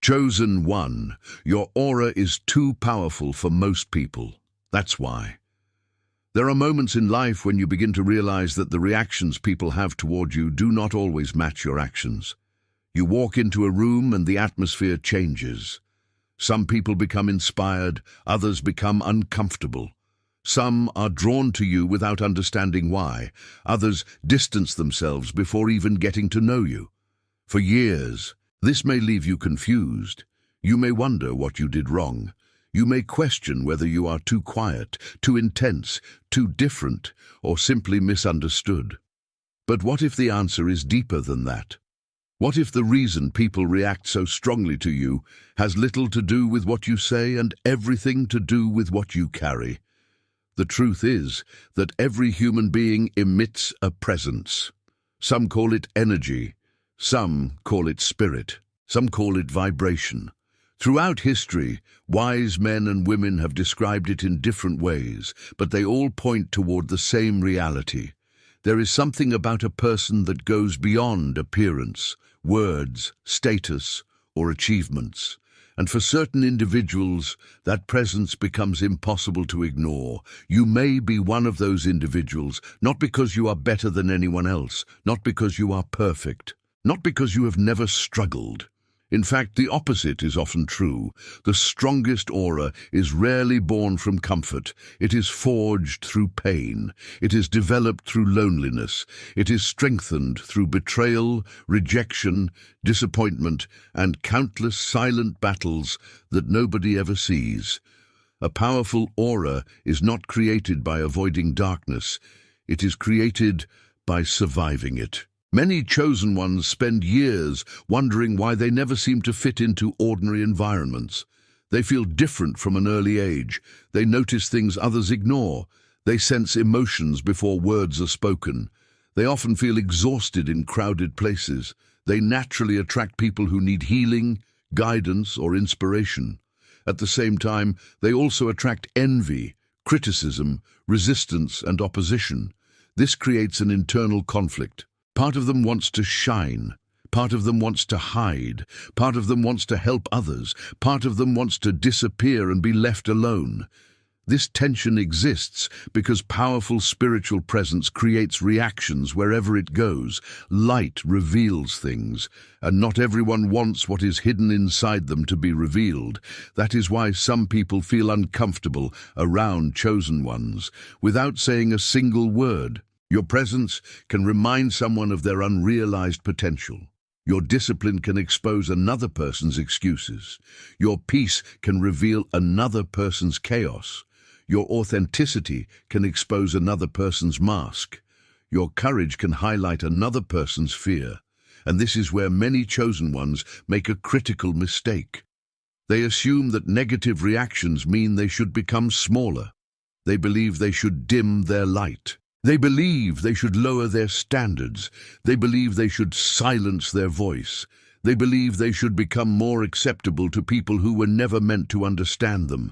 Chosen one, your aura is too powerful for most people. That's why. There are moments in life when you begin to realize that the reactions people have toward you do not always match your actions. You walk into a room and the atmosphere changes. Some people become inspired, others become uncomfortable. Some are drawn to you without understanding why. Others distance themselves before even getting to know you. For years, this may leave you confused. You may wonder what you did wrong. You may question whether you are too quiet, too intense, too different, or simply misunderstood. But what if the answer is deeper than that? What if the reason people react so strongly to you has little to do with what you say and everything to do with what you carry? The truth is that every human being emits a presence. Some call it energy, some call it spirit, some call it vibration. Throughout history, wise men and women have described it in different ways, but they all point toward the same reality. There is something about a person that goes beyond appearance, words, status, or achievements. And for certain individuals, that presence becomes impossible to ignore. You may be one of those individuals, not because you are better than anyone else, not because you are perfect, not because you have never struggled. In fact, the opposite is often true. The strongest aura is rarely born from comfort. It is forged through pain. It is developed through loneliness. It is strengthened through betrayal, rejection, disappointment, and countless silent battles that nobody ever sees. A powerful aura is not created by avoiding darkness. It is created by surviving it. Many chosen ones spend years wondering why they never seem to fit into ordinary environments. They feel different from an early age. They notice things others ignore. They sense emotions before words are spoken. They often feel exhausted in crowded places. They naturally attract people who need healing, guidance, or inspiration. At the same time, they also attract envy, criticism, resistance, and opposition. This creates an internal conflict. Part of them wants to shine, part of them wants to hide, part of them wants to help others, part of them wants to disappear and be left alone. This tension exists because powerful spiritual presence creates reactions wherever it goes. Light reveals things, and not everyone wants what is hidden inside them to be revealed. That is why some people feel uncomfortable around chosen ones, without saying a single word. Your presence can remind someone of their unrealized potential. Your discipline can expose another person's excuses. Your peace can reveal another person's chaos. Your authenticity can expose another person's mask. Your courage can highlight another person's fear. And this is where many chosen ones make a critical mistake. They assume that negative reactions mean they should become smaller. They believe they should dim their light. They believe they should lower their standards. They believe they should silence their voice. They believe they should become more acceptable to people who were never meant to understand them.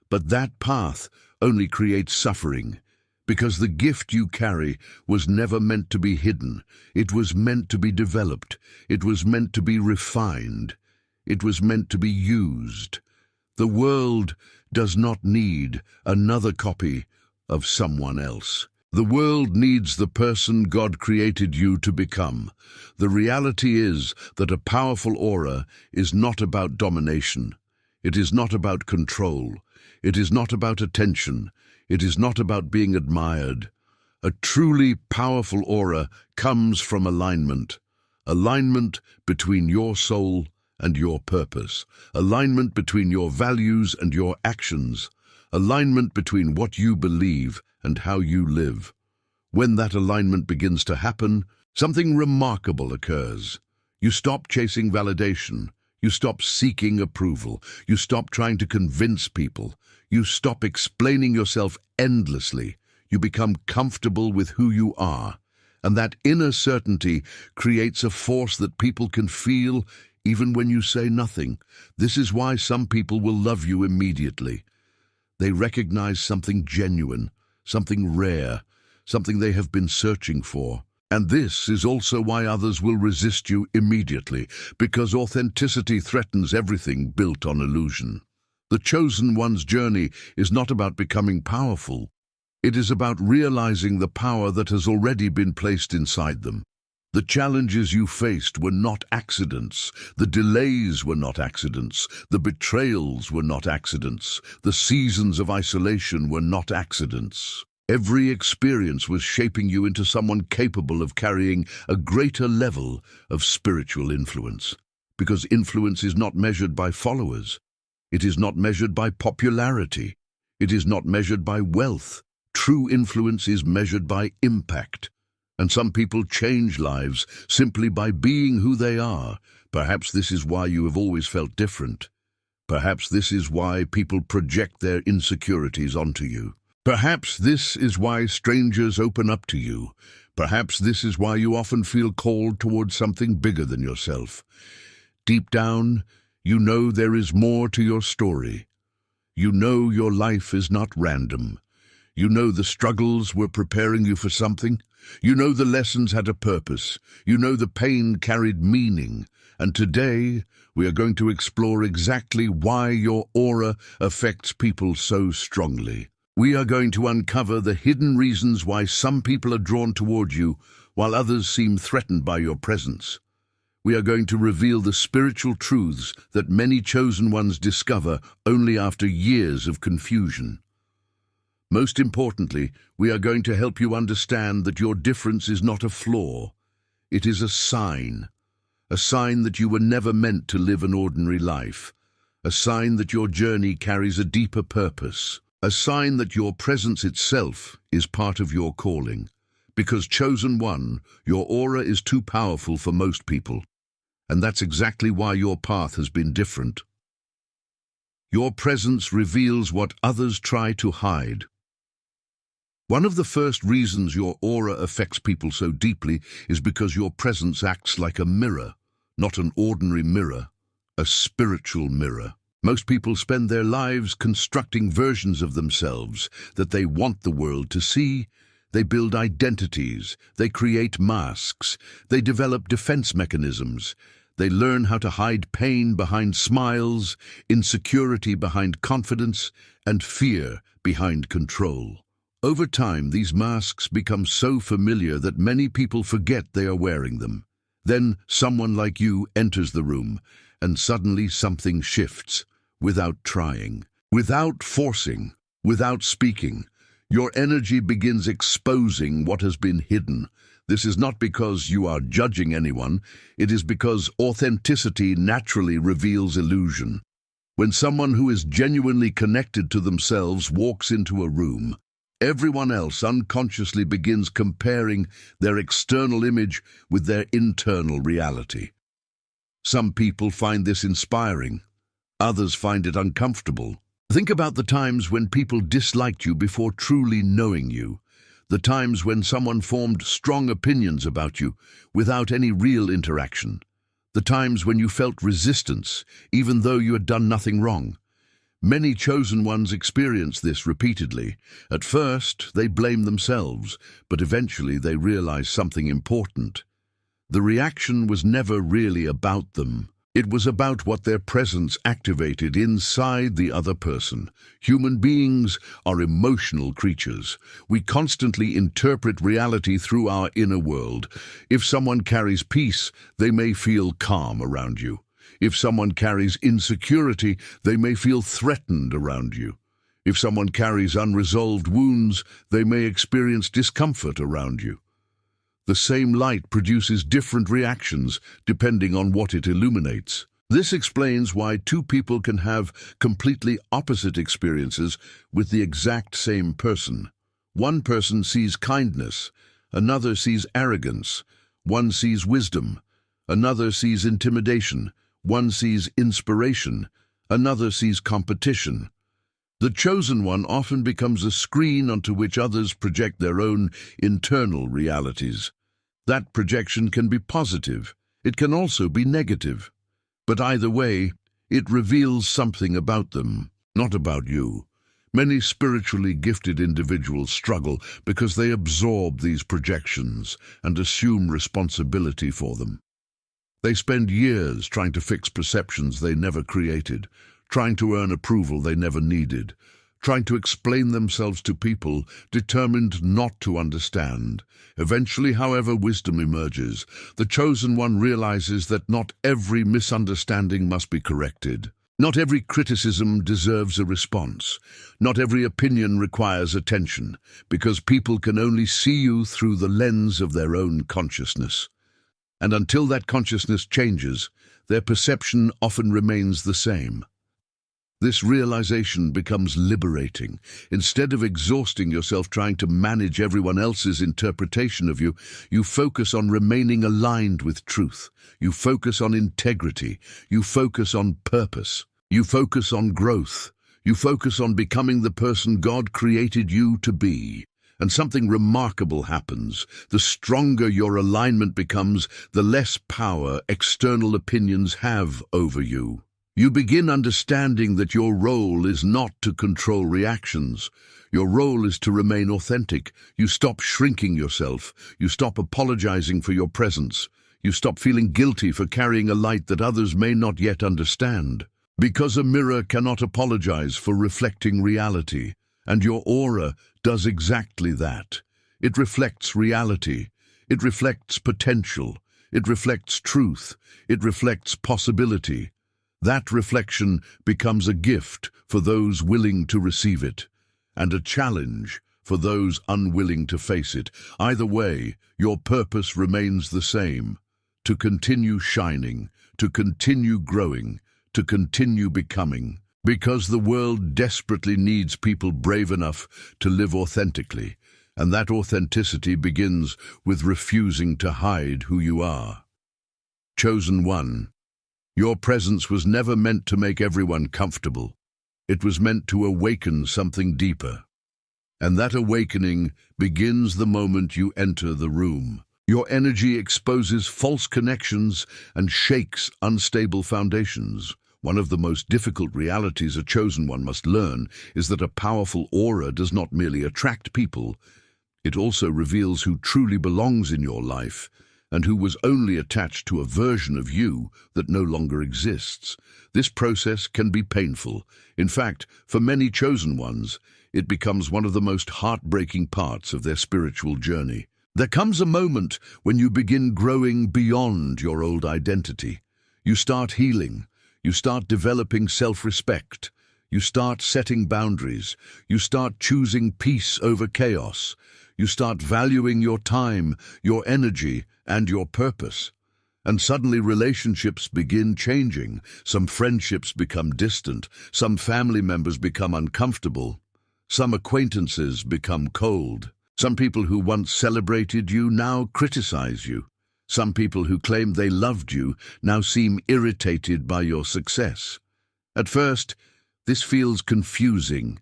But that path only creates suffering, because the gift you carry was never meant to be hidden. It was meant to be developed. It was meant to be refined. It was meant to be used. The world does not need another copy of someone else. The world needs the person God created you to become. The reality is that a powerful aura is not about domination. It is not about control. It is not about attention. It is not about being admired. A truly powerful aura comes from alignment. Alignment between your soul and your purpose. Alignment between your values and your actions. Alignment between what you believe and how you live. When that alignment begins to happen, something remarkable occurs. You stop chasing validation. You stop seeking approval. You stop trying to convince people. You stop explaining yourself endlessly. You become comfortable with who you are. And that inner certainty creates a force that people can feel even when you say nothing. This is why some people will love you immediately. They recognize something genuine, something rare, something they have been searching for. And this is also why others will resist you immediately, because authenticity threatens everything built on illusion. The chosen one's journey is not about becoming powerful. It is about realizing the power that has already been placed inside them. The challenges you faced were not accidents. The delays were not accidents. The betrayals were not accidents. The seasons of isolation were not accidents. Every experience was shaping you into someone capable of carrying a greater level of spiritual influence. Because influence is not measured by followers. It is not measured by popularity. It is not measured by wealth. True influence is measured by impact. And some people change lives simply by being who they are. Perhaps this is why you have always felt different. Perhaps this is why people project their insecurities onto you. Perhaps this is why strangers open up to you. Perhaps this is why you often feel called towards something bigger than yourself. Deep down, you know there is more to your story. You know your life is not random. You know the struggles were preparing you for something. You know the lessons had a purpose. You know the pain carried meaning. And today, we are going to explore exactly why your aura affects people so strongly. We are going to uncover the hidden reasons why some people are drawn toward you, while others seem threatened by your presence. We are going to reveal the spiritual truths that many chosen ones discover only after years of confusion. Most importantly, we are going to help you understand that your difference is not a flaw. It is a sign that you were never meant to live an ordinary life, a sign that your journey carries a deeper purpose, a sign that your presence itself is part of your calling. Because chosen one, your aura is too powerful for most people, and that's exactly why your path has been different. Your presence reveals what others try to hide. One of the first reasons your aura affects people so deeply is because your presence acts like a mirror, not an ordinary mirror, a spiritual mirror. Most people spend their lives constructing versions of themselves that they want the world to see. They build identities, they create masks, they develop defense mechanisms. They learn how to hide pain behind smiles, insecurity behind confidence, and fear behind control. Over time, these masks become so familiar that many people forget they are wearing them. Then someone like you enters the room, and suddenly something shifts, without trying, without forcing, without speaking. Your energy begins exposing what has been hidden. This is not because you are judging anyone, it is because authenticity naturally reveals illusion. When someone who is genuinely connected to themselves walks into a room, everyone else unconsciously begins comparing their external image with their internal reality. Some people find this inspiring. Others find it uncomfortable. Think about the times when people disliked you before truly knowing you. The times when someone formed strong opinions about you without any real interaction. The times when you felt resistance, even though you had done nothing wrong. Many chosen ones experience this repeatedly. At first, they blame themselves, but eventually they realize something important. The reaction was never really about them. It was about what their presence activated inside the other person. Human beings are emotional creatures. We constantly interpret reality through our inner world. If someone carries peace, they may feel calm around you. If someone carries insecurity, they may feel threatened around you. If someone carries unresolved wounds, they may experience discomfort around you. The same light produces different reactions depending on what it illuminates. This explains why two people can have completely opposite experiences with the exact same person. One person sees kindness, another sees arrogance, one sees wisdom, another sees intimidation, one sees inspiration, another sees competition. The chosen one often becomes a screen onto which others project their own internal realities. That projection can be positive. It can also be negative. But either way, it reveals something about them, not about you. Many spiritually gifted individuals struggle because they absorb these projections and assume responsibility for them. They spend years trying to fix perceptions they never created, trying to earn approval they never needed, trying to explain themselves to people determined not to understand. Eventually, however, wisdom emerges. The chosen one realizes that not every misunderstanding must be corrected. Not every criticism deserves a response. Not every opinion requires attention, because people can only see you through the lens of their own consciousness. And until that consciousness changes, their perception often remains the same. This realization becomes liberating. Instead of exhausting yourself trying to manage everyone else's interpretation of you, you focus on remaining aligned with truth. You focus on integrity. You focus on purpose. You focus on growth. You focus on becoming the person God created you to be. And something remarkable happens. The stronger your alignment becomes, the less power external opinions have over you. You begin understanding that your role is not to control reactions. Your role is to remain authentic. You stop shrinking yourself. You stop apologizing for your presence. You stop feeling guilty for carrying a light that others may not yet understand. Because a mirror cannot apologize for reflecting reality, and your aura does exactly that. It reflects reality. It reflects potential. It reflects truth. It reflects possibility. That reflection becomes a gift for those willing to receive it, and a challenge for those unwilling to face it. Either way, your purpose remains the same: to continue shining, to continue growing, to continue becoming, because the world desperately needs people brave enough to live authentically, and that authenticity begins with refusing to hide who you are. Chosen one. Your presence was never meant to make everyone comfortable. It was meant to awaken something deeper. And that awakening begins the moment you enter the room. Your energy exposes false connections and shakes unstable foundations. One of the most difficult realities a chosen one must learn is that a powerful aura does not merely attract people, it also reveals who truly belongs in your life, and who was only attached to a version of you that no longer exists. This process can be painful. In fact, for many chosen ones, it becomes one of the most heartbreaking parts of their spiritual journey. There comes a moment when you begin growing beyond your old identity. You start healing. You start developing self-respect. You start setting boundaries. You start choosing peace over chaos. You start valuing your time, your energy, and your purpose. And suddenly relationships begin changing. Some friendships become distant. Some family members become uncomfortable. Some acquaintances become cold. Some people who once celebrated you now criticize you. Some people who claimed they loved you now seem irritated by your success. At first, this feels confusing.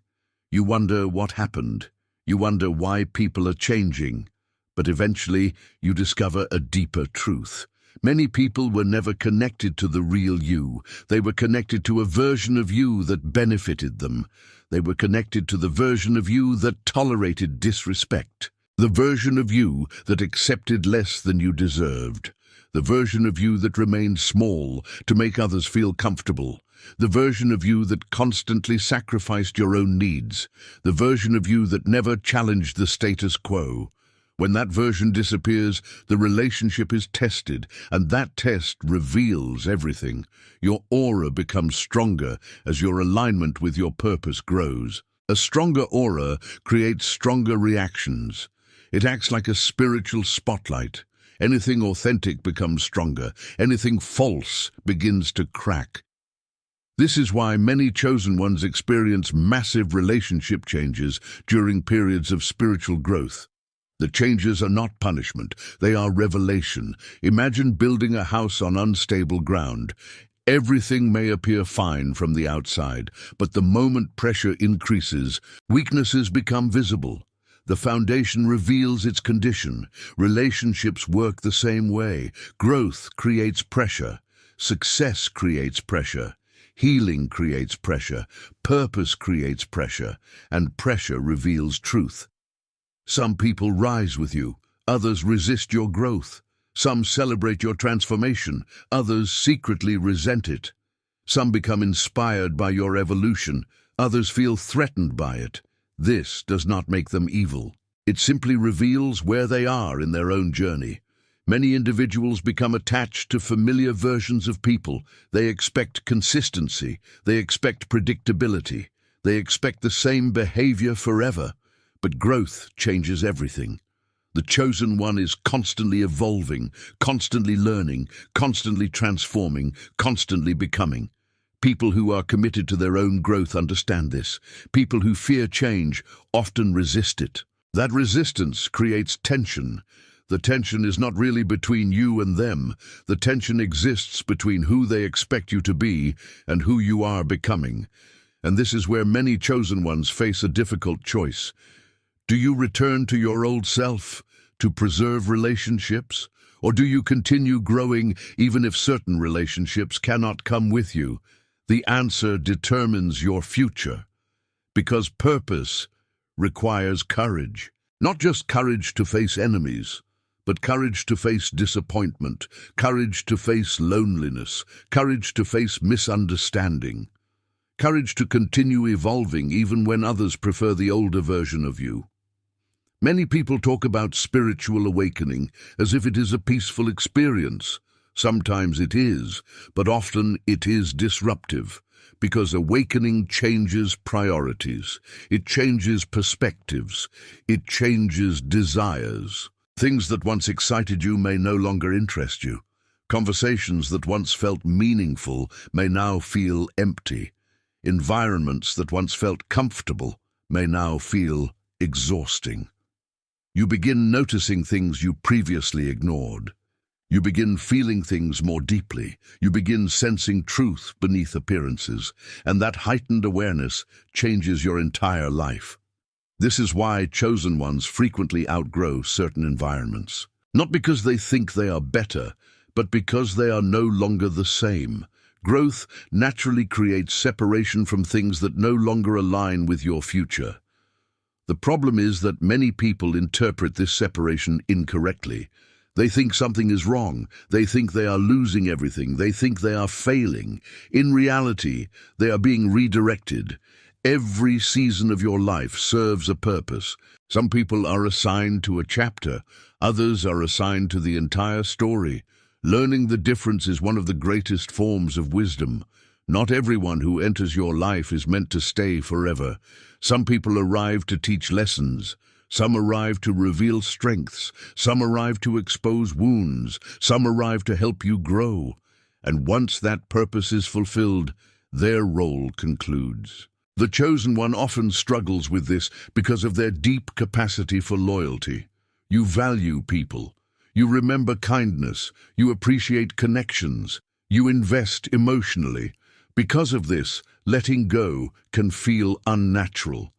You wonder what happened. You wonder why people are changing. But eventually, you discover a deeper truth. Many people were never connected to the real you. They were connected to a version of you that benefited them. They were connected to the version of you that tolerated disrespect. The version of you that accepted less than you deserved. The version of you that remained small to make others feel comfortable. The version of you that constantly sacrificed your own needs. The version of you that never challenged the status quo. When that version disappears, the relationship is tested, and that test reveals everything. Your aura becomes stronger as your alignment with your purpose grows. A stronger aura creates stronger reactions. It acts like a spiritual spotlight. Anything authentic becomes stronger. Anything false begins to crack. This is why many chosen ones experience massive relationship changes during periods of spiritual growth. The changes are not punishment, they are revelation. Imagine building a house on unstable ground. Everything may appear fine from the outside, but the moment pressure increases, weaknesses become visible. The foundation reveals its condition. Relationships work the same way. Growth creates pressure. Success creates pressure. Healing creates pressure, purpose creates pressure, and pressure reveals truth. Some people rise with you, others resist your growth. Some celebrate your transformation, others secretly resent it. Some become inspired by your evolution, others feel threatened by it. This does not make them evil. It simply reveals where they are in their own journey. Many individuals become attached to familiar versions of people. They expect consistency. They expect predictability. They expect the same behavior forever. But growth changes everything. The chosen one is constantly evolving, constantly learning, constantly transforming, constantly becoming. People who are committed to their own growth understand this. People who fear change often resist it. That resistance creates tension. The tension is not really between you and them. The tension exists between who they expect you to be and who you are becoming. And this is where many chosen ones face a difficult choice. Do you return to your old self to preserve relationships? Or do you continue growing even if certain relationships cannot come with you? The answer determines your future. Because purpose requires courage. Not just courage to face enemies, but courage to face disappointment, courage to face loneliness, courage to face misunderstanding, courage to continue evolving even when others prefer the older version of you. Many people talk about spiritual awakening as if it is a peaceful experience. Sometimes it is, but often it is disruptive, because awakening changes priorities, it changes perspectives, it changes desires. Things that once excited you may no longer interest you. Conversations that once felt meaningful may now feel empty. Environments that once felt comfortable may now feel exhausting. You begin noticing things you previously ignored. You begin feeling things more deeply. You begin sensing truth beneath appearances, and that heightened awareness changes your entire life. This is why chosen ones frequently outgrow certain environments. Not because they think they are better, but because they are no longer the same. Growth naturally creates separation from things that no longer align with your future. The problem is that many people interpret this separation incorrectly. They think something is wrong. They think they are losing everything. They think they are failing. In reality, they are being redirected. Every season of your life serves a purpose. Some people are assigned to a chapter. Others are assigned to the entire story. Learning the difference is one of the greatest forms of wisdom. Not everyone who enters your life is meant to stay forever. Some people arrive to teach lessons. Some arrive to reveal strengths. Some arrive to expose wounds. Some arrive to help you grow. And once that purpose is fulfilled, their role concludes. The chosen one often struggles with this because of their deep capacity for loyalty. You value people. You remember kindness. You appreciate connections. You invest emotionally. Because of this, letting go can feel unnatural.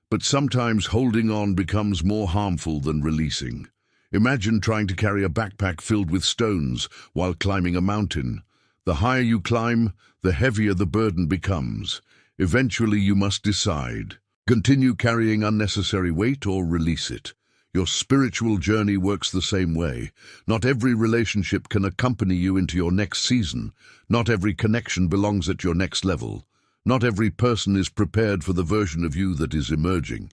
But sometimes holding on becomes more harmful than releasing. Imagine trying to carry a backpack filled with stones while climbing a mountain. The higher you climb, the heavier the burden becomes. Eventually you must decide. Continue carrying unnecessary weight or release it. Your spiritual journey works the same way. Not every relationship can accompany you into your next season. Not every connection belongs at your next level. Not every person is prepared for the version of you that is emerging.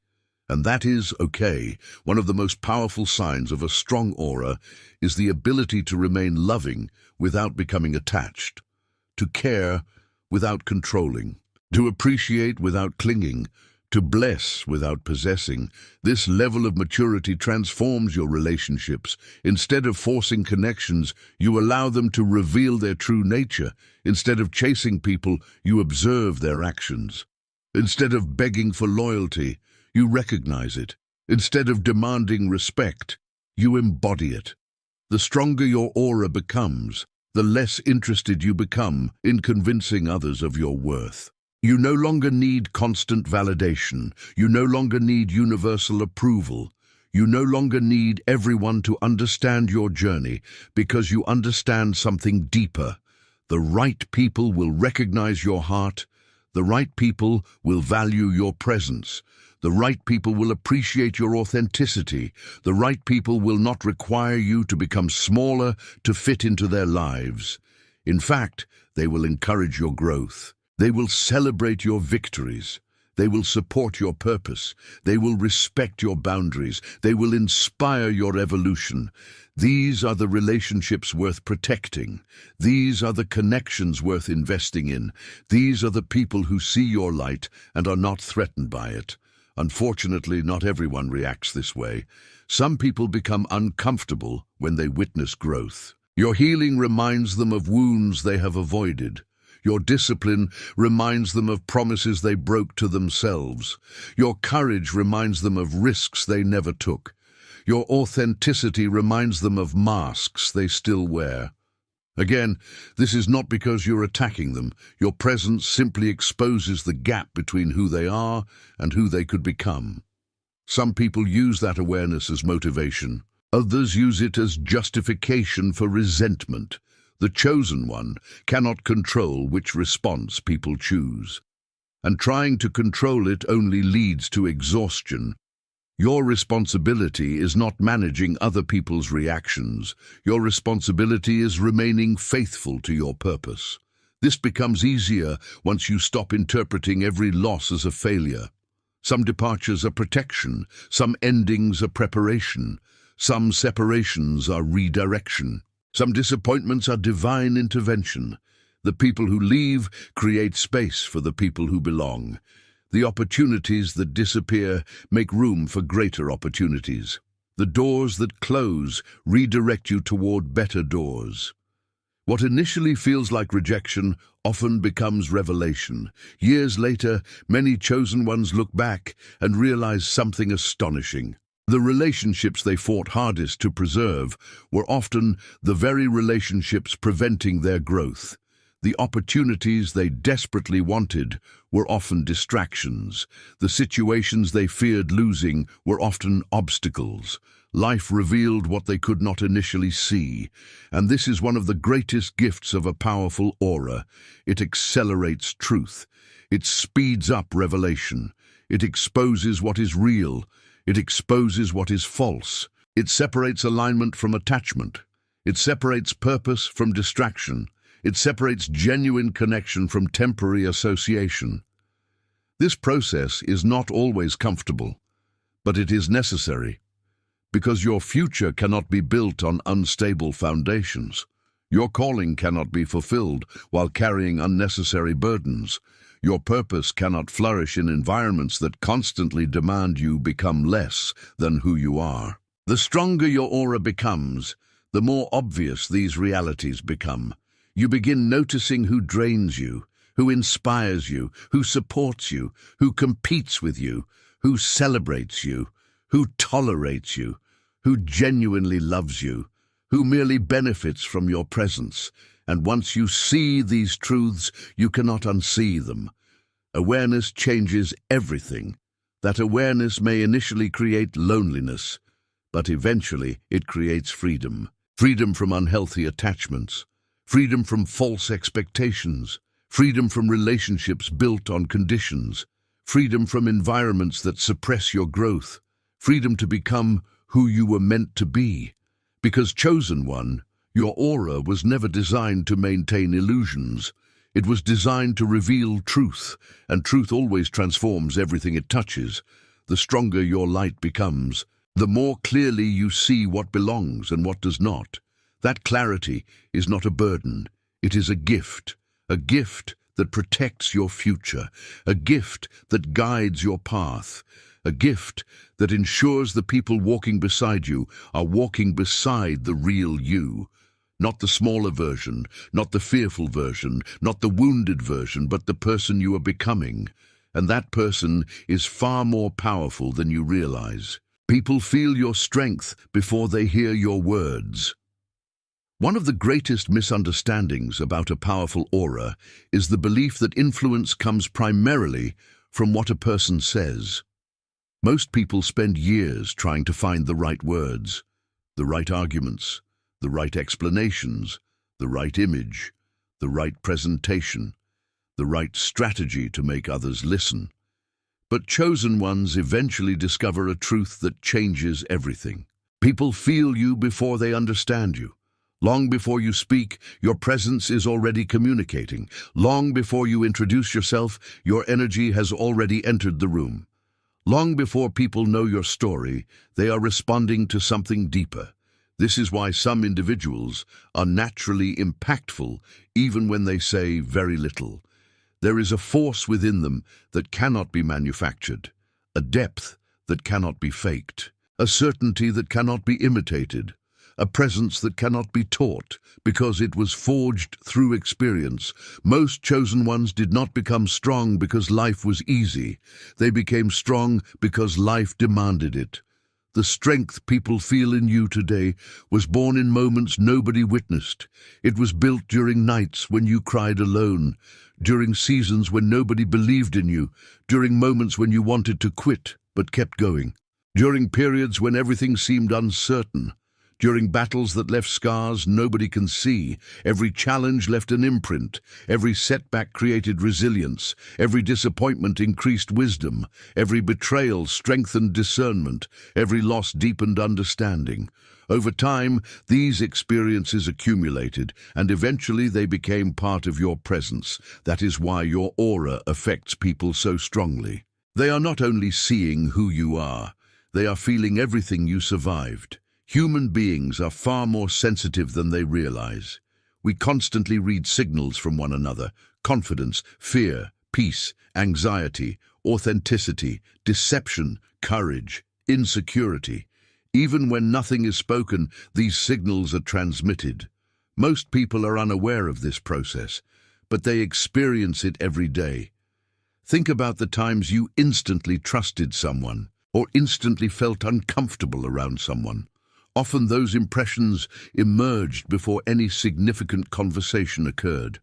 And that is okay. One of the most powerful signs of a strong aura is the ability to remain loving without becoming attached, to care without controlling, to appreciate without clinging, to bless without possessing. This level of maturity transforms your relationships. Instead of forcing connections, you allow them to reveal their true nature. Instead of chasing people, you observe their actions. Instead of begging for loyalty, you recognize it. Instead of demanding respect, you embody it. The stronger your aura becomes, the less interested you become in convincing others of your worth. You no longer need constant validation. You no longer need universal approval. You no longer need everyone to understand your journey because you understand something deeper. The right people will recognize your heart. The right people will value your presence. The right people will appreciate your authenticity. The right people will not require you to become smaller to fit into their lives. In fact, they will encourage your growth. They will celebrate your victories. They will support your purpose. They will respect your boundaries. They will inspire your evolution. These are the relationships worth protecting. These are the connections worth investing in. These are the people who see your light and are not threatened by it. Unfortunately, not everyone reacts this way. Some people become uncomfortable when they witness growth. Your healing reminds them of wounds they have avoided. Your discipline reminds them of promises they broke to themselves. Your courage reminds them of risks they never took. Your authenticity reminds them of masks they still wear. Again, this is not because you're attacking them. Your presence simply exposes the gap between who they are and who they could become. Some people use that awareness as motivation. Others use it as justification for resentment. The chosen one cannot control which response people choose, and trying to control it only leads to exhaustion. Your responsibility is not managing other people's reactions. Your responsibility is remaining faithful to your purpose. This becomes easier once you stop interpreting every loss as a failure. Some departures are protection, some endings are preparation, some separations are redirection. Some disappointments are divine intervention. The people who leave create space for the people who belong. The opportunities that disappear make room for greater opportunities. The doors that close redirect you toward better doors. What initially feels like rejection often becomes revelation. Years later, many chosen ones look back and realize something astonishing. The relationships they fought hardest to preserve were often the very relationships preventing their growth. The opportunities they desperately wanted were often distractions. The situations they feared losing were often obstacles. Life revealed what they could not initially see, and this is one of the greatest gifts of a powerful aura. It accelerates truth. It speeds up revelation. It exposes what is real. It exposes what is false. It separates alignment from attachment. It separates purpose from distraction. It separates genuine connection from temporary association. This process is not always comfortable, but it is necessary, because your future cannot be built on unstable foundations. Your calling cannot be fulfilled while carrying unnecessary burdens. Your purpose cannot flourish in environments that constantly demand you become less than who you are. The stronger your aura becomes, the more obvious these realities become. You begin noticing who drains you, who inspires you, who supports you, who competes with you, who celebrates you, who tolerates you, who genuinely loves you, who merely benefits from your presence. And once you see these truths, you cannot unsee them. Awareness changes everything. That awareness may initially create loneliness, but eventually it creates freedom. Freedom from unhealthy attachments, freedom from false expectations, freedom from relationships built on conditions, freedom from environments that suppress your growth, freedom to become who you were meant to be. Because chosen one, your aura was never designed to maintain illusions. It was designed to reveal truth, and truth always transforms everything it touches. The stronger your light becomes, the more clearly you see what belongs and what does not. That clarity is not a burden. It is a gift that protects your future, a gift that guides your path, a gift that ensures the people walking beside you are walking beside the real you. Not the smaller version, not the fearful version, not the wounded version, but the person you are becoming. And that person is far more powerful than you realize. People feel your strength before they hear your words. One of the greatest misunderstandings about a powerful aura is the belief that influence comes primarily from what a person says. Most people spend years trying to find the right words, the right arguments, the right explanations, the right image, the right presentation, the right strategy to make others listen. But chosen ones eventually discover a truth that changes everything. People feel you before they understand you. Long before you speak, your presence is already communicating. Long before you introduce yourself, your energy has already entered the room. Long before people know your story, they are responding to something deeper. This is why some individuals are naturally impactful, even when they say very little. There is a force within them that cannot be manufactured, a depth that cannot be faked, a certainty that cannot be imitated, a presence that cannot be taught, because it was forged through experience. Most chosen ones did not become strong because life was easy. They became strong because life demanded it. The strength people feel in you today was born in moments nobody witnessed. It was built during nights when you cried alone, during seasons when nobody believed in you, during moments when you wanted to quit but kept going, during periods when everything seemed uncertain, during battles that left scars nobody can see. Every challenge left an imprint. Every setback created resilience. Every disappointment increased wisdom. Every betrayal strengthened discernment. Every loss deepened understanding. Over time, these experiences accumulated, and eventually they became part of your presence. That is why your aura affects people so strongly. They are not only seeing who you are, they are feeling everything you survived. Human beings are far more sensitive than they realize. We constantly read signals from one another: confidence, fear, peace, anxiety, authenticity, deception, courage, insecurity. Even when nothing is spoken, these signals are transmitted. Most people are unaware of this process, but they experience it every day. Think about the times you instantly trusted someone, or instantly felt uncomfortable around someone. Often those impressions emerged before any significant conversation occurred.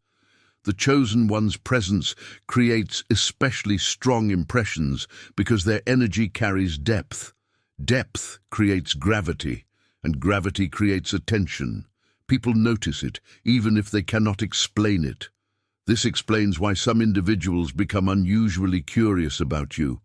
The chosen one's presence creates especially strong impressions because their energy carries depth. Depth creates gravity, and gravity creates attention. People notice it, even if they cannot explain it. This explains why some individuals become unusually curious about you.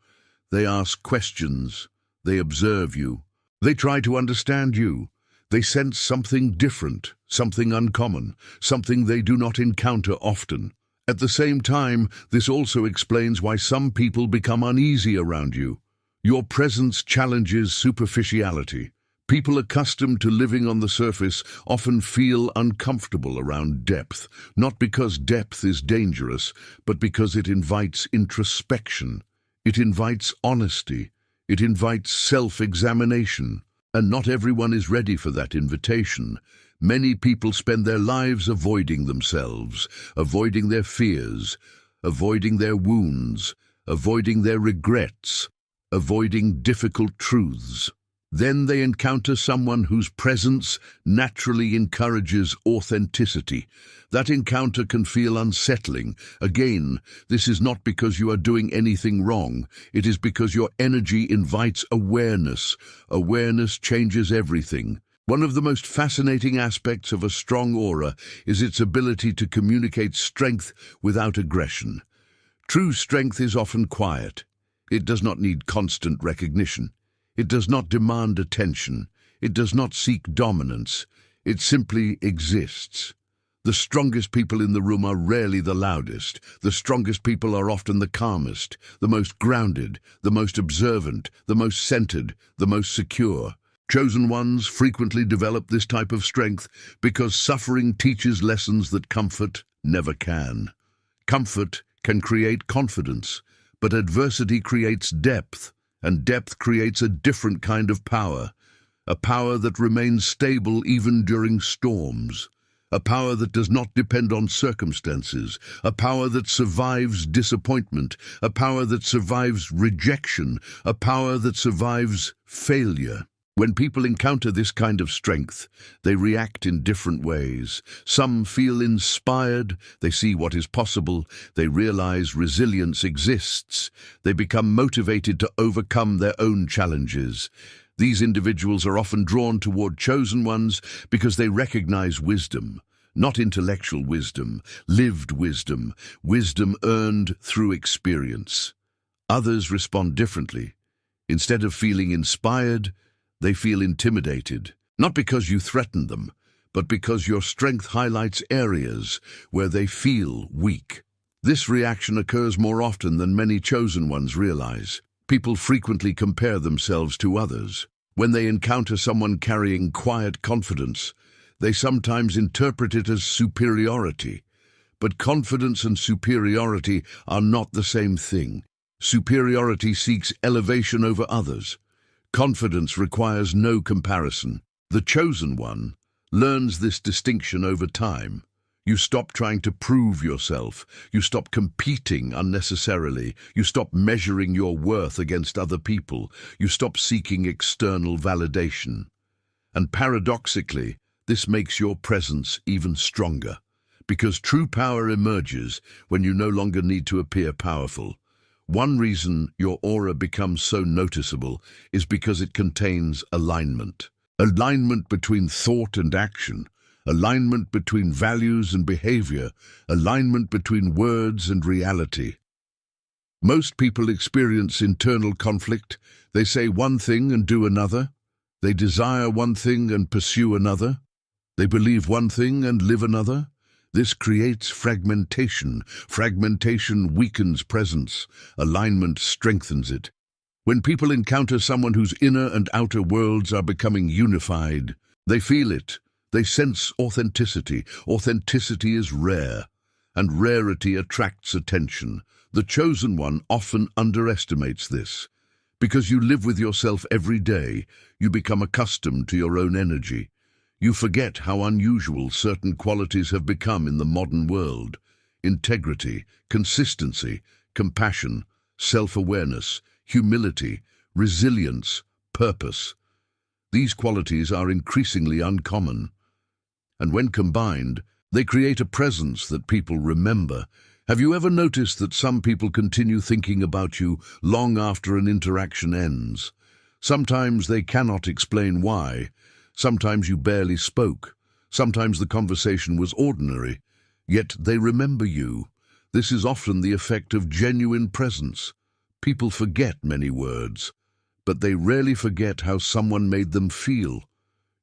They ask questions, they observe you, they try to understand you. They sense something different, something uncommon, something they do not encounter often. At the same time, this also explains why some people become uneasy around you. Your presence challenges superficiality. People accustomed to living on the surface often feel uncomfortable around depth, not because depth is dangerous, but because it invites introspection. It invites honesty. It invites self-examination. And not everyone is ready for that invitation. Many people spend their lives avoiding themselves, avoiding their fears, avoiding their wounds, avoiding their regrets, avoiding difficult truths. Then they encounter someone whose presence naturally encourages authenticity. That encounter can feel unsettling. Again, this is not because you are doing anything wrong. It is because your energy invites awareness. Awareness changes everything. One of the most fascinating aspects of a strong aura is its ability to communicate strength without aggression. True strength is often quiet. It does not need constant recognition. It does not demand attention. It does not seek dominance. It simply exists. The strongest people in the room are rarely the loudest. The strongest people are often the calmest, the most grounded, the most observant, the most centered, the most secure. Chosen ones frequently develop this type of strength because suffering teaches lessons that comfort never can. Comfort can create confidence, but adversity creates depth. And depth creates a different kind of power, a power that remains stable even during storms, a power that does not depend on circumstances, a power that survives disappointment, a power that survives rejection, a power that survives failure. When people encounter this kind of strength, they react in different ways. Some feel inspired, they see what is possible, they realize resilience exists, they become motivated to overcome their own challenges. These individuals are often drawn toward chosen ones because they recognize wisdom, not intellectual wisdom, lived wisdom, wisdom earned through experience. Others respond differently. Instead of feeling inspired, they feel intimidated, not because you threaten them, but because your strength highlights areas where they feel weak. This reaction occurs more often than many chosen ones realize. People frequently compare themselves to others. When they encounter someone carrying quiet confidence, they sometimes interpret it as superiority. But confidence and superiority are not the same thing. Superiority seeks elevation over others. Confidence requires no comparison. The chosen one learns this distinction over time. You stop trying to prove yourself. You stop competing unnecessarily. You stop measuring your worth against other people. You stop seeking external validation. And paradoxically, this makes your presence even stronger, because true power emerges when you no longer need to appear powerful. One reason your aura becomes so noticeable is because it contains alignment. Alignment between thought and action, alignment between values and behavior, alignment between words and reality. Most people experience internal conflict. They say one thing and do another. They desire one thing and pursue another. They believe one thing and live another. This creates fragmentation. Fragmentation weakens presence. Alignment strengthens it. When people encounter someone whose inner and outer worlds are becoming unified, they feel it. They sense authenticity. Authenticity is rare, and rarity attracts attention. The chosen one often underestimates this. Because you live with yourself every day, you become accustomed to your own energy. You forget how unusual certain qualities have become in the modern world. Integrity, consistency, compassion, self-awareness, humility, resilience, purpose. These qualities are increasingly uncommon. And when combined, they create a presence that people remember. Have you ever noticed that some people continue thinking about you long after an interaction ends? Sometimes they cannot explain why. Sometimes you barely spoke. Sometimes the conversation was ordinary. Yet they remember you. This is often the effect of genuine presence. People forget many words, but they rarely forget how someone made them feel.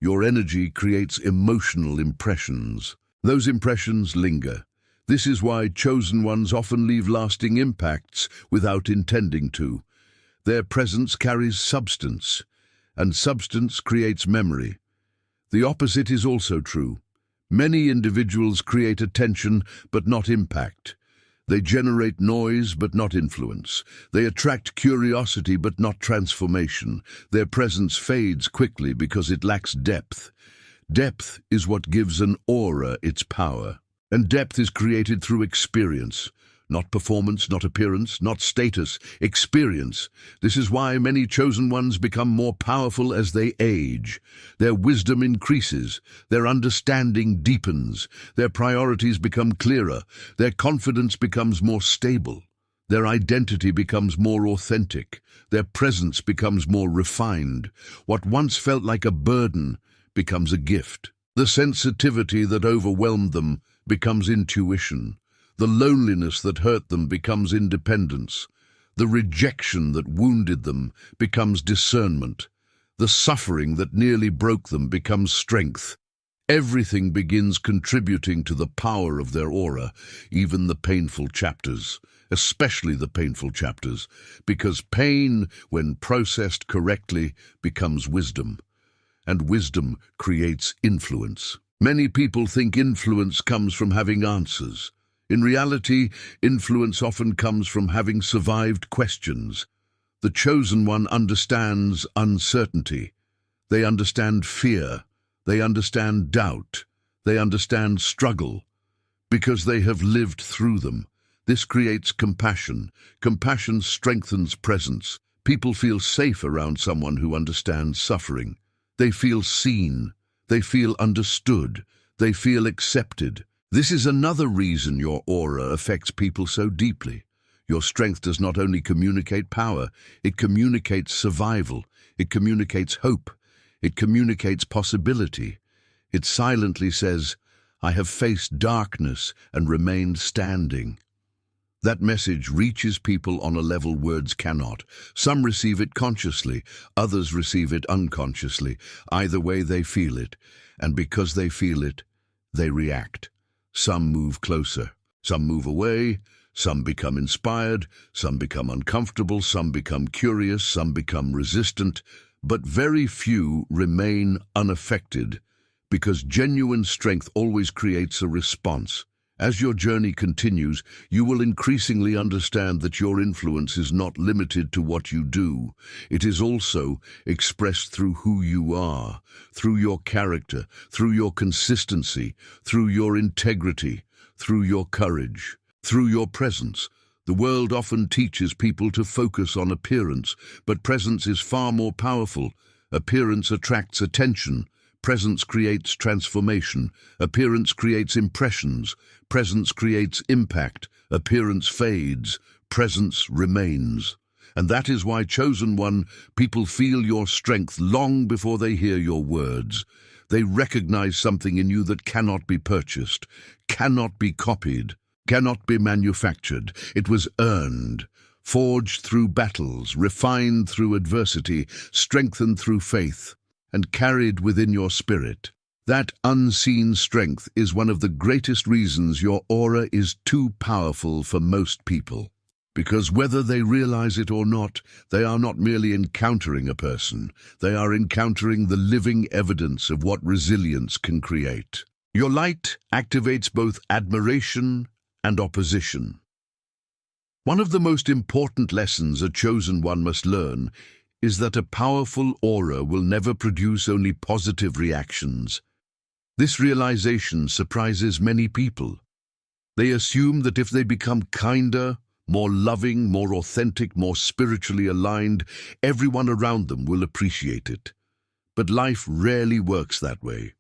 Your energy creates emotional impressions. Those impressions linger. This is why chosen ones often leave lasting impacts without intending to. Their presence carries substance, and substance creates memory. The opposite is also true. Many individuals create attention but not impact. They generate noise but not influence. They attract curiosity but not transformation. Their presence fades quickly because it lacks depth. Depth is what gives an aura its power. And depth is created through experience. Not performance, not appearance, not status, experience. This is why many chosen ones become more powerful as they age. Their wisdom increases, their understanding deepens, their priorities become clearer, their confidence becomes more stable, their identity becomes more authentic, their presence becomes more refined. What once felt like a burden becomes a gift. The sensitivity that overwhelmed them becomes intuition. The loneliness that hurt them becomes independence. The rejection that wounded them becomes discernment. The suffering that nearly broke them becomes strength. Everything begins contributing to the power of their aura, even the painful chapters, especially the painful chapters, because pain, when processed correctly, becomes wisdom. And wisdom creates influence. Many people think influence comes from having answers. In reality, influence often comes from having survived questions. The chosen one understands uncertainty. They understand fear. They understand doubt. They understand struggle. Because they have lived through them. This creates compassion. Compassion strengthens presence. People feel safe around someone who understands suffering. They feel seen. They feel understood. They feel accepted. This is another reason your aura affects people so deeply. Your strength does not only communicate power, it communicates survival, it communicates hope, it communicates possibility. It silently says, I have faced darkness and remained standing. That message reaches people on a level words cannot. Some receive it consciously, others receive it unconsciously. Either way, they feel it, and because they feel it, they react. Some move closer, some move away, some become inspired, some become uncomfortable, some become curious, some become resistant, but very few remain unaffected, because genuine strength always creates a response. As your journey continues, you will increasingly understand that your influence is not limited to what you do. It is also expressed through who you are, through your character, through your consistency, through your integrity, through your courage, through your presence. The world often teaches people to focus on appearance, but presence is far more powerful. Appearance attracts attention. Presence creates transformation. Appearance creates impressions. Presence creates impact. Appearance fades. Presence remains. And that is why, chosen one, people feel your strength long before they hear your words. They recognize something in you that cannot be purchased, cannot be copied, cannot be manufactured. It was earned, forged through battles, refined through adversity, strengthened through faith, and carried within your spirit. That unseen strength is one of the greatest reasons your aura is too powerful for most people. Because whether they realize it or not, they are not merely encountering a person, they are encountering the living evidence of what resilience can create. Your light activates both admiration and opposition. One of the most important lessons a chosen one must learn is that a powerful aura will never produce only positive reactions. This realization surprises many people. They assume that if they become kinder, more loving, more authentic, more spiritually aligned, everyone around them will appreciate it. But life rarely works that way.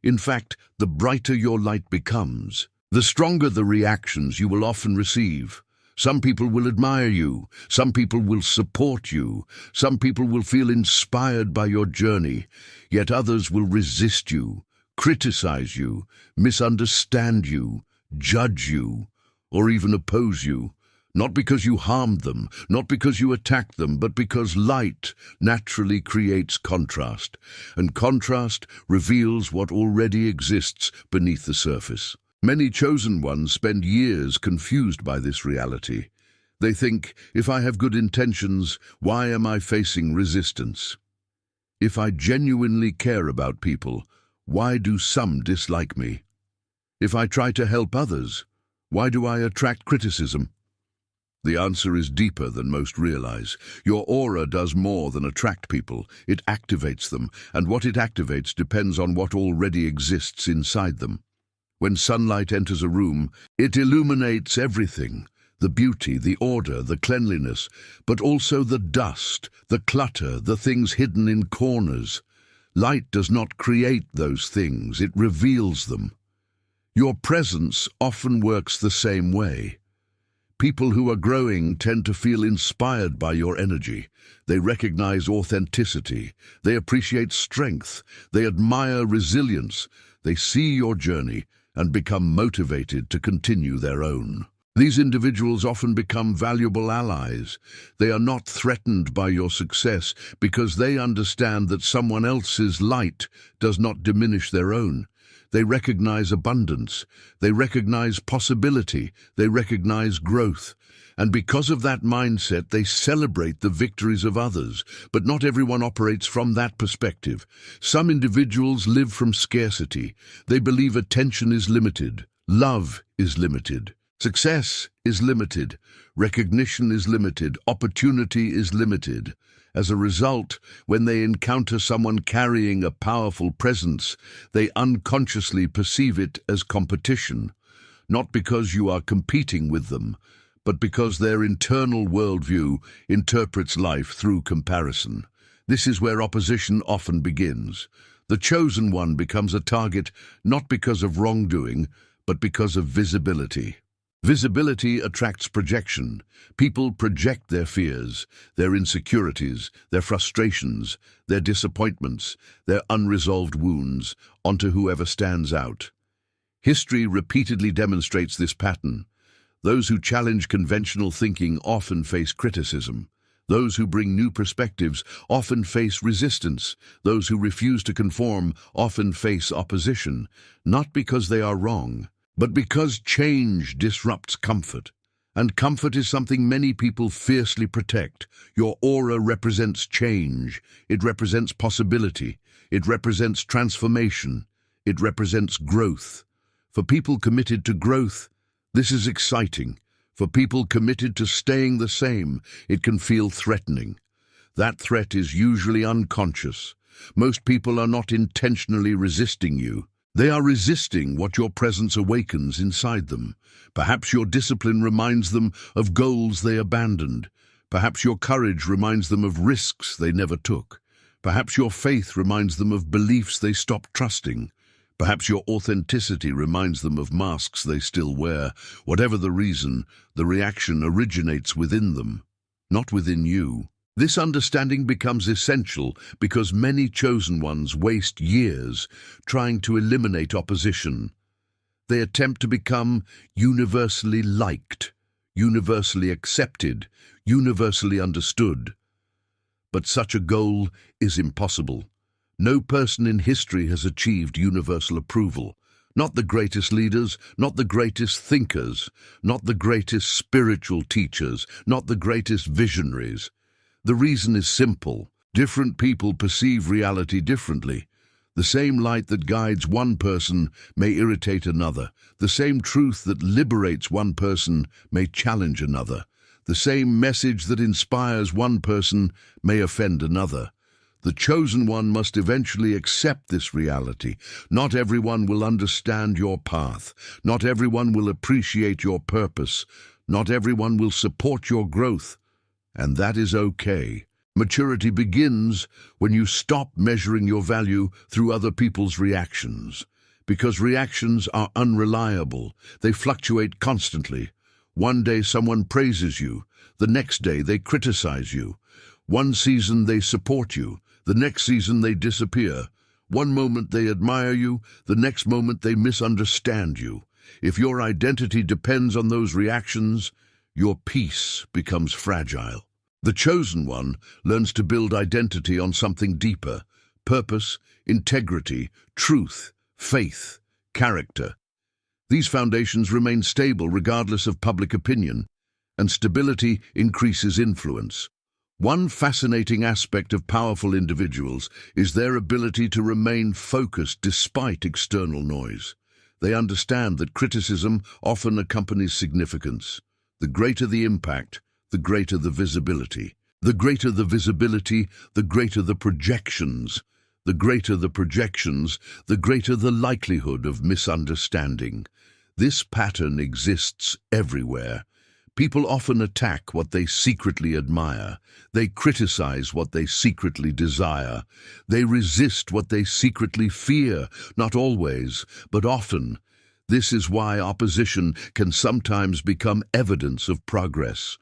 In fact, the brighter your light becomes, the stronger the reactions you will often receive. Some people will admire you, some people will support you, some people will feel inspired by your journey, yet others will resist you, criticize you, misunderstand you, judge you, or even oppose you. Not because you harmed them, not because you attacked them, but because light naturally creates contrast, and contrast reveals what already exists beneath the surface. Many chosen ones spend years confused by this reality. They think, if I have good intentions, why am I facing resistance? If I genuinely care about people, why do some dislike me? If I try to help others, why do I attract criticism? The answer is deeper than most realize. Your aura does more than attract people. It activates them, and what it activates depends on what already exists inside them. When sunlight enters a room, it illuminates everything, the beauty, the order, the cleanliness, but also the dust, the clutter, the things hidden in corners. Light does not create those things, it reveals them. Your presence often works the same way. People who are growing tend to feel inspired by your energy. They recognize authenticity. They appreciate strength. They admire resilience. They see your journey and become motivated to continue their own. These individuals often become valuable allies. They are not threatened by your success because they understand that someone else's light does not diminish their own. They recognize abundance, they recognize possibility, they recognize growth. And because of that mindset, they celebrate the victories of others. But not everyone operates from that perspective. Some individuals live from scarcity. They believe attention is limited, love is limited, success is limited, recognition is limited, opportunity is limited. As a result, when they encounter someone carrying a powerful presence, they unconsciously perceive it as competition, not because you are competing with them, but because their internal worldview interprets life through comparison. This is where opposition often begins. The chosen one becomes a target not because of wrongdoing, but because of visibility. Visibility attracts projection. People project their fears, their insecurities, their frustrations, their disappointments, their unresolved wounds onto whoever stands out. History repeatedly demonstrates this pattern. Those who challenge conventional thinking often face criticism. Those who bring new perspectives often face resistance. Those who refuse to conform often face opposition, not because they are wrong, but because change disrupts comfort. And comfort is something many people fiercely protect. Your aura represents change. It represents possibility. It represents transformation. It represents growth. For people committed to growth, this is exciting. For people committed to staying the same, it can feel threatening. That threat is usually unconscious. Most people are not intentionally resisting you. They are resisting what your presence awakens inside them. Perhaps your discipline reminds them of goals they abandoned. Perhaps your courage reminds them of risks they never took. Perhaps your faith reminds them of beliefs they stopped trusting. Perhaps your authenticity reminds them of masks they still wear. Whatever the reason, the reaction originates within them, not within you. This understanding becomes essential because many chosen ones waste years trying to eliminate opposition. They attempt to become universally liked, universally accepted, universally understood. But such a goal is impossible. No person in history has achieved universal approval. Not the greatest leaders, not the greatest thinkers, not the greatest spiritual teachers, not the greatest visionaries. The reason is simple. Different people perceive reality differently. The same light that guides one person may irritate another. The same truth that liberates one person may challenge another. The same message that inspires one person may offend another. The chosen one must eventually accept this reality. Not everyone will understand your path. Not everyone will appreciate your purpose. Not everyone will support your growth. And that is okay. Maturity begins when you stop measuring your value through other people's reactions. Because reactions are unreliable. They fluctuate constantly. One day someone praises you. The next day they criticize you. One season they support you. The next season they disappear. One moment they admire you. The next moment they misunderstand you. If your identity depends on those reactions, your peace becomes fragile. The chosen one learns to build identity on something deeper: purpose, integrity, truth, faith, character. These foundations remain stable regardless of public opinion, and stability increases influence. One fascinating aspect of powerful individuals is their ability to remain focused despite external noise. They understand that criticism often accompanies significance. The greater the impact, the greater the visibility. The greater the visibility, the greater the projections. The greater the projections, the greater the likelihood of misunderstanding. This pattern exists everywhere. People often attack what they secretly admire. They criticize what they secretly desire. They resist what they secretly fear, not always, but often. This is why opposition can sometimes become evidence of progress.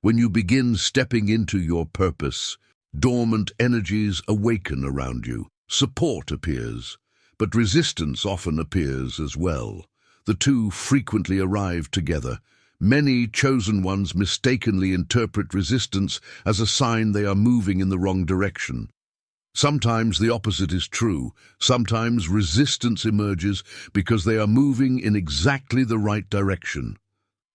When you begin stepping into your purpose, dormant energies awaken around you. Support appears, but resistance often appears as well. The two frequently arrive together. Many chosen ones mistakenly interpret resistance as a sign they are moving in the wrong direction. Sometimes the opposite is true. Sometimes resistance emerges because they are moving in exactly the right direction.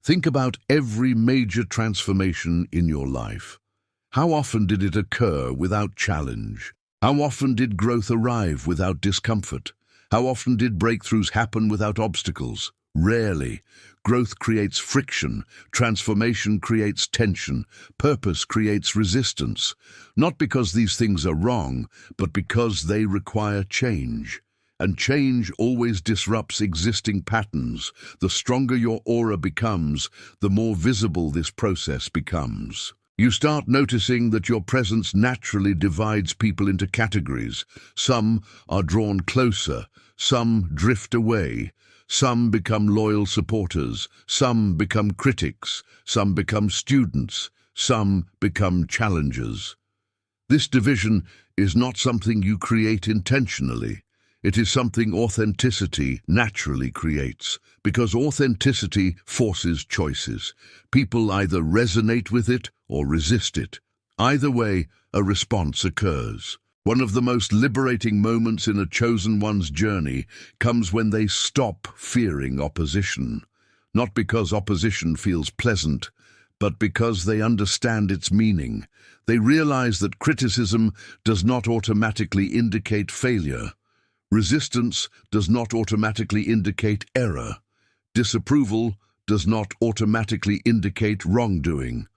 Think about every major transformation in your life. How often did it occur without challenge? How often did growth arrive without discomfort? How often did breakthroughs happen without obstacles? Rarely. Growth creates friction, transformation creates tension, purpose creates resistance. Not because these things are wrong, but because they require change. And change always disrupts existing patterns. The stronger your aura becomes, the more visible this process becomes. You start noticing that your presence naturally divides people into categories. Some are drawn closer, some drift away. Some become loyal supporters, some become critics, some become students, some become challengers. This division is not something you create intentionally. It is something authenticity naturally creates, because authenticity forces choices. People either resonate with it or resist it. Either way, a response occurs. One of the most liberating moments in a chosen one's journey comes when they stop fearing opposition. Not because opposition feels pleasant, but because they understand its meaning. They realize that criticism does not automatically indicate failure. Resistance does not automatically indicate error. Disapproval does not automatically indicate wrongdoing.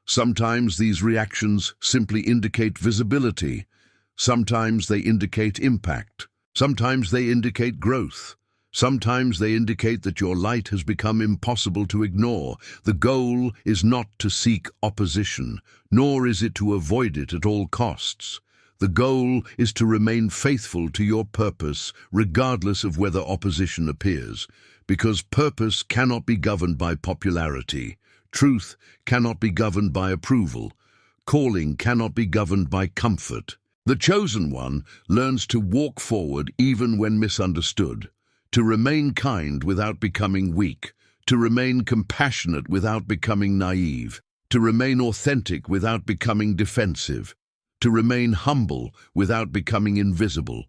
Sometimes these reactions simply indicate visibility. Sometimes they indicate impact. Sometimes they indicate growth. Sometimes they indicate that your light has become impossible to ignore. The goal is not to seek opposition, nor is it to avoid it at all costs. The goal is to remain faithful to your purpose, regardless of whether opposition appears, because purpose cannot be governed by popularity. Truth cannot be governed by approval. Calling cannot be governed by comfort. The chosen one learns to walk forward even when misunderstood, to remain kind without becoming weak, to remain compassionate without becoming naive, to remain authentic without becoming defensive, to remain humble without becoming invisible.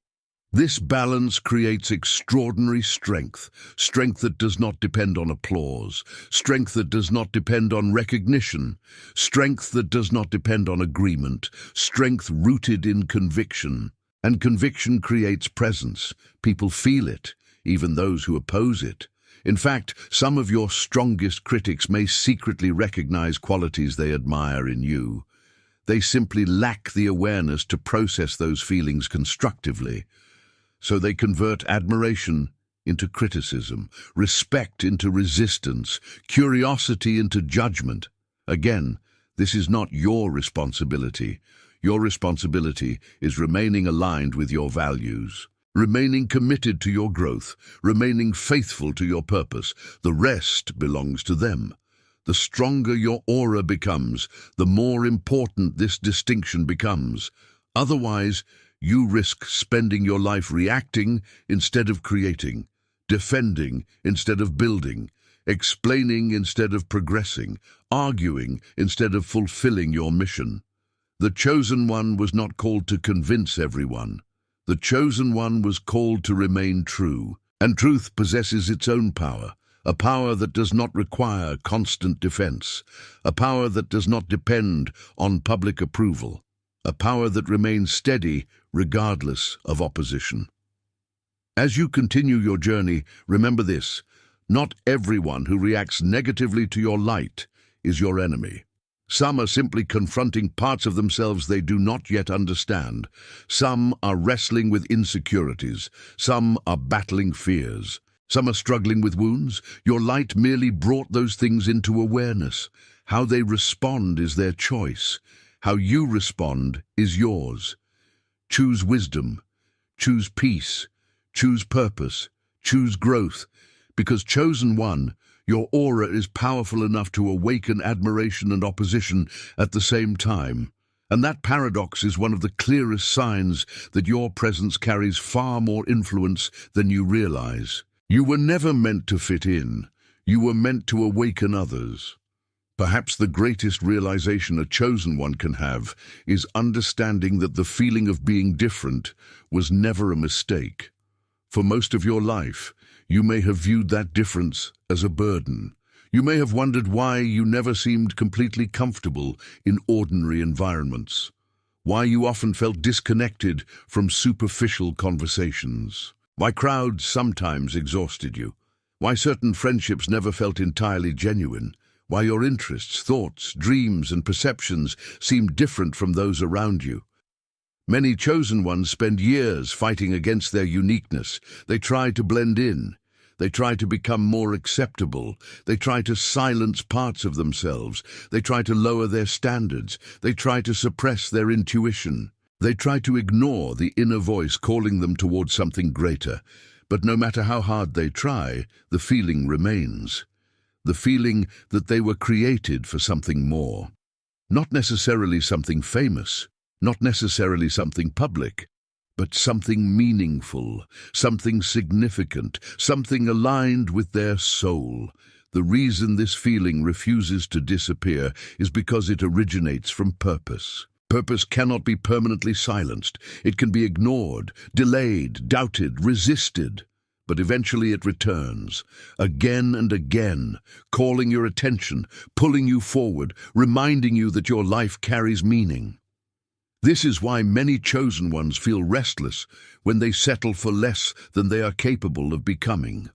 This balance creates extraordinary strength, strength that does not depend on applause, strength that does not depend on recognition, strength that does not depend on agreement, strength rooted in conviction. And conviction creates presence. People feel it, even those who oppose it. In fact, some of your strongest critics may secretly recognize qualities they admire in you. They simply lack the awareness to process those feelings constructively. So they convert admiration into criticism, respect into resistance, curiosity into judgment. Again, this is not your responsibility. Your responsibility is remaining aligned with your values, remaining committed to your growth, remaining faithful to your purpose. The rest belongs to them. The stronger your aura becomes, the more important this distinction becomes. Otherwise, you risk spending your life reacting instead of creating, defending instead of building, explaining instead of progressing, arguing instead of fulfilling your mission. The chosen one was not called to convince everyone. The chosen one was called to remain true, and truth possesses its own power. A power that does not require constant defense, a power that does not depend on public approval, a power that remains steady regardless of opposition. As you continue your journey, remember this: not everyone who reacts negatively to your light is your enemy. Some are simply confronting parts of themselves they do not yet understand. Some are wrestling with insecurities. Some are battling fears. Some are struggling with wounds. Your light merely brought those things into awareness. How they respond is their choice. How you respond is yours. Choose wisdom. Choose peace. Choose purpose. Choose growth. Because chosen one, your aura is powerful enough to awaken admiration and opposition at the same time. And that paradox is one of the clearest signs that your presence carries far more influence than you realize. You were never meant to fit in. You were meant to awaken others. Perhaps the greatest realization a chosen one can have is understanding that the feeling of being different was never a mistake. For most of your life, you may have viewed that difference as a burden. You may have wondered why you never seemed completely comfortable in ordinary environments, why you often felt disconnected from superficial conversations, why crowds sometimes exhausted you, why certain friendships never felt entirely genuine, why your interests, thoughts, dreams, and perceptions seemed different from those around you. Many chosen ones spend years fighting against their uniqueness. They try to blend in. They try to become more acceptable. They try to silence parts of themselves. They try to lower their standards. They try to suppress their intuition. They try to ignore the inner voice calling them towards something greater. But no matter how hard they try, the feeling remains. The feeling that they were created for something more. Not necessarily something famous, not necessarily something public, but something meaningful, something significant, something aligned with their soul. The reason this feeling refuses to disappear is because it originates from purpose. Purpose cannot be permanently silenced. It can be ignored, delayed, doubted, resisted. But eventually it returns, again and again, calling your attention, pulling you forward, reminding you that your life carries meaning. This is why many chosen ones feel restless when they settle for less than they are capable of becoming.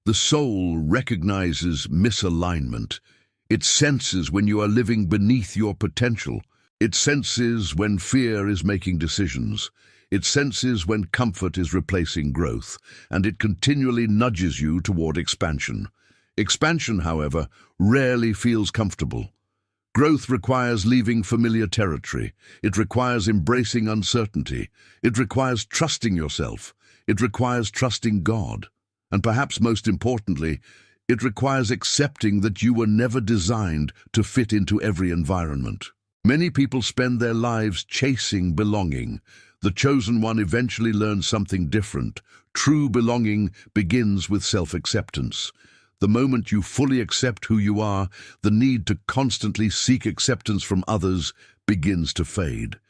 The soul recognizes misalignment. It senses when you are living beneath your potential. It senses when fear is making decisions. It senses when comfort is replacing growth, and it continually nudges you toward expansion. Expansion, however, rarely feels comfortable. Growth requires leaving familiar territory. It requires embracing uncertainty. It requires trusting yourself. It requires trusting God. And perhaps most importantly, it requires accepting that you were never designed to fit into every environment. Many people spend their lives chasing belonging. The chosen one eventually learns something different. True belonging begins with self-acceptance. The moment you fully accept who you are, the need to constantly seek acceptance from others begins to fade.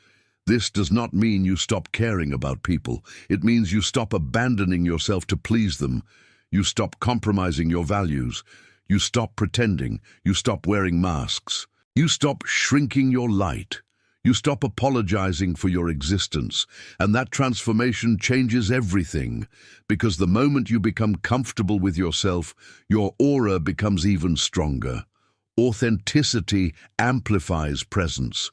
This does not mean you stop caring about people. It means you stop abandoning yourself to please them. You stop compromising your values. You stop pretending. You stop wearing masks. You stop shrinking your light. You stop apologizing for your existence, and that transformation changes everything, because the moment you become comfortable with yourself, your aura becomes even stronger. Authenticity amplifies presence.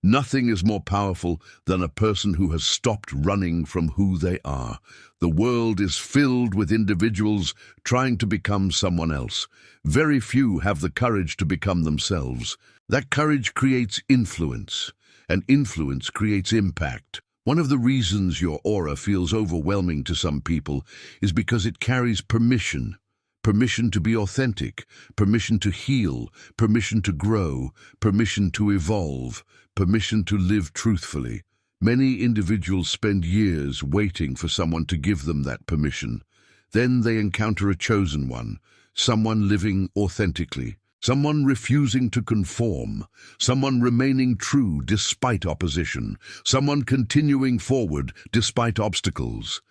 Nothing is more powerful than a person who has stopped running from who they are. The world is filled with individuals trying to become someone else. Very few have the courage to become themselves. That courage creates influence. And influence creates impact. One of the reasons your aura feels overwhelming to some people is because it carries permission. Permission to be authentic, permission to heal, permission to grow, permission to evolve, permission to live truthfully. Many individuals spend years waiting for someone to give them that permission. Then they encounter a chosen one, someone living authentically. Someone refusing to conform, someone remaining true despite opposition, someone continuing forward despite obstacles.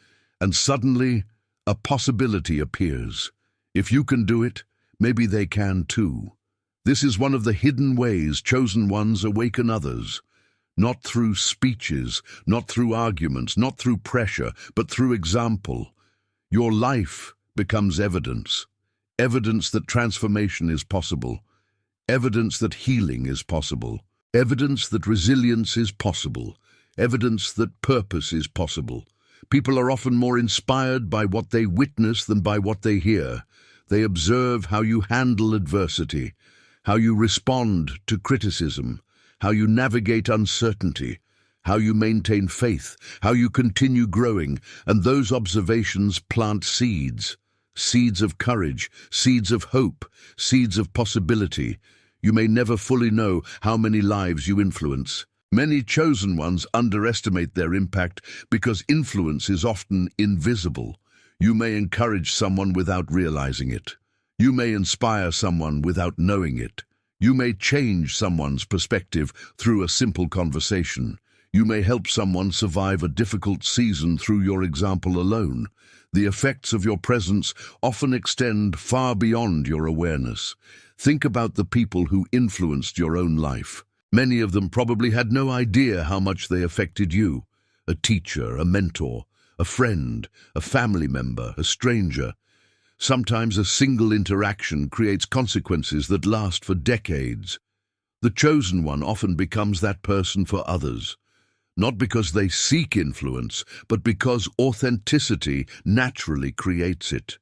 And suddenly, a possibility appears. If you can do it, maybe they can too. This is one of the hidden ways chosen ones awaken others. Not through speeches, not through arguments, not through pressure, but through example. Your life becomes evidence. Evidence that transformation is possible. Evidence that healing is possible. Evidence that resilience is possible. Evidence that purpose is possible. People are often more inspired by what they witness than by what they hear. They observe how you handle adversity, how you respond to criticism, how you navigate uncertainty, how you maintain faith, how you continue growing, and those observations plant seeds. Seeds of courage, seeds of hope, seeds of possibility. You may never fully know how many lives you influence. Many chosen ones underestimate their impact because influence is often invisible. You may encourage someone without realizing it. You may inspire someone without knowing it. You may change someone's perspective through a simple conversation. You may help someone survive a difficult season through your example alone. The effects of your presence often extend far beyond your awareness. Think about the people who influenced your own life. Many of them probably had no idea how much they affected you. A teacher, a mentor, a friend, a family member, a stranger. Sometimes a single interaction creates consequences that last for decades. The chosen one often becomes that person for others. Not because they seek influence, but because authenticity naturally creates it.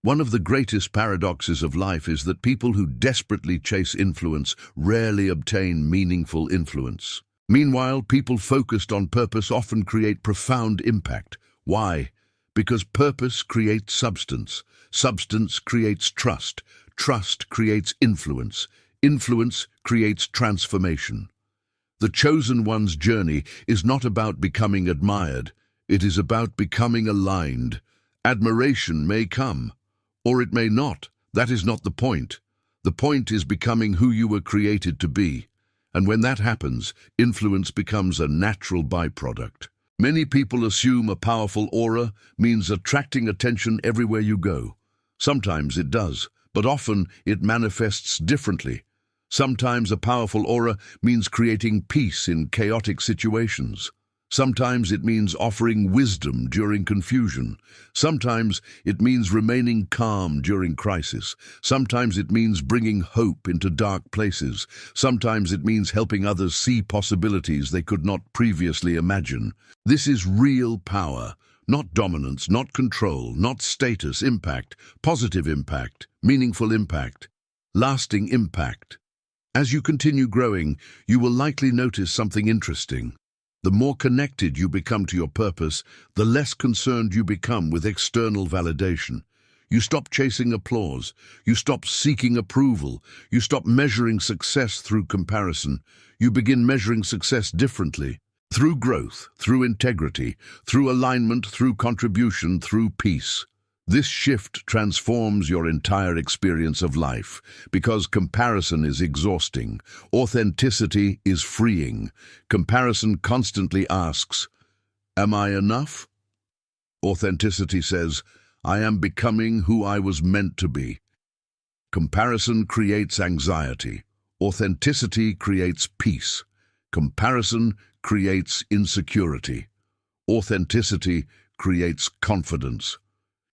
One of the greatest paradoxes of life is that people who desperately chase influence rarely obtain meaningful influence. Meanwhile, people focused on purpose often create profound impact. Why? Because purpose creates substance. Substance creates trust. Trust creates influence. Influence creates transformation. The chosen one's journey is not about becoming admired. It is about becoming aligned. Admiration may come, or it may not. That is not the point. The point is becoming who you were created to be. And when that happens, influence becomes a natural byproduct. Many people assume a powerful aura means attracting attention everywhere you go. Sometimes it does, but often it manifests differently. Sometimes a powerful aura means creating peace in chaotic situations. Sometimes it means offering wisdom during confusion. Sometimes it means remaining calm during crisis. Sometimes it means bringing hope into dark places. Sometimes it means helping others see possibilities they could not previously imagine. This is real power, not dominance, not control, not status. Impact, positive impact, meaningful impact, lasting impact. As you continue growing, you will likely notice something interesting. The more connected you become to your purpose, the less concerned you become with external validation. You stop chasing applause. You stop seeking approval. You stop measuring success through comparison. You begin measuring success differently. Through growth, through integrity, through alignment, through contribution, through peace. This shift transforms your entire experience of life because comparison is exhausting. Authenticity is freeing. Comparison constantly asks, "Am I enough?" Authenticity says, "I am becoming who I was meant to be." Comparison creates anxiety. Authenticity creates peace. Comparison creates insecurity. Authenticity creates confidence.